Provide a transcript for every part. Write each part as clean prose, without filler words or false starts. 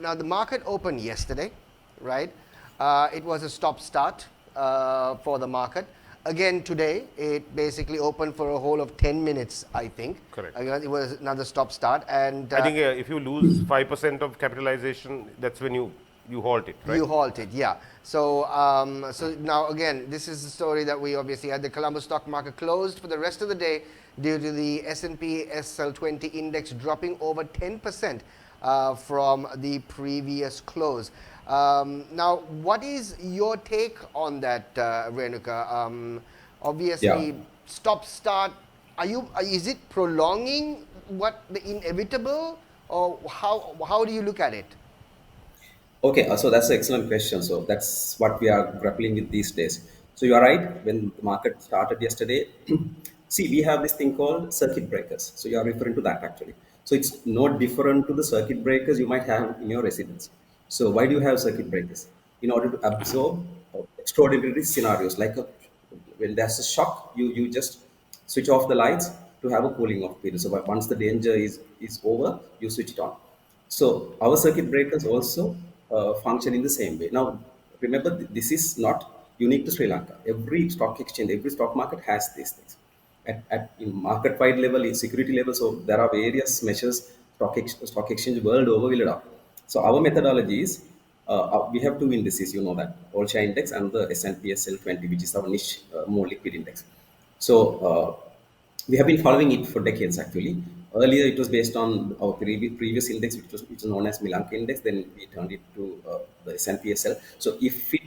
now the market opened yesterday, right? It was a stop-start for the market. Again today, it basically opened for a whole of 10 minutes, I think. Correct. Again, it was another stop-start, and I think if you lose 5% of capitalization, that's when you halt it, right? you halted, yeah. So, so now again, this is the story that we obviously had. The Colombo stock market closed for the rest of the day due to the S&P SL20 index dropping over 10% from the previous close. Now, what is your take on that, Renuka? Yeah. Obviously, stop start. Is it prolonging what the inevitable, or how do you look at it? Okay, so that's an excellent question. So that's what we are grappling with these days. So you are right. When the market started yesterday, see, we have this thing called circuit breakers. So you are referring to that actually. So it's no different to the circuit breakers you might have in your residence. So why do you have circuit breakers? In order to absorb extraordinary scenarios, like when there's a shock, you just switch off the lights to have a cooling off period. So once the danger is over, you switch it on. So our circuit breakers also function in the same way. Now, remember, this is not unique to Sri Lanka. Every stock exchange, every stock market has these things. At in market-wide level, in security level, so there are various measures stock exchange world over will adopt. So our methodology is we have two indices, you know that, All Share Index and the S&P SL20, which is our niche, more liquid index. So we have been following it for decades actually. Earlier, it was based on our previous index, which was known as Milanka Index. Then we turned it to the SNPSL. So, if it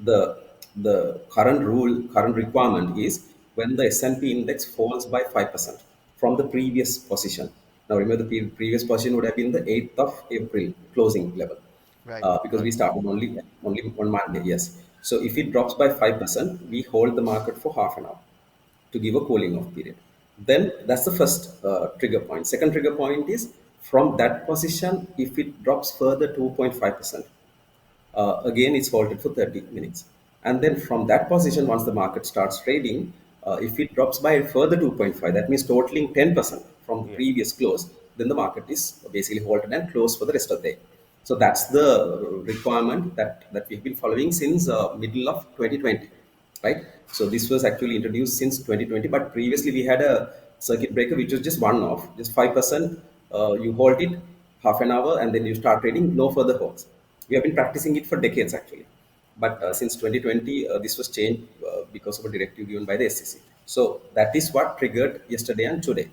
the current requirement is when the S&P index falls by 5% from the previous position. Now, remember the previous position would have been the 8th of April closing level, Right. because we started only on Monday. Yes. So, if it drops by 5%, we hold the market for half an hour to give a cooling off period. Then that's the first trigger point. Second trigger point is from that position, if it drops further 2.5%, again it's halted for 30 minutes. And then from that position, once the market starts trading, if it drops by further 2.5, that means totaling 10% from the Yeah. previous close, then the market is basically halted and closed for the rest of the day. So that's the requirement that we've been following since middle of 2020, right? So this was actually introduced since 2020, but previously we had a circuit breaker which was just one off, just 5%. You hold it half an hour and then you start trading, no further holds. We have been practicing it for decades actually, but since 2020 this was changed because of a directive given by the SEC. So that is what triggered yesterday and today.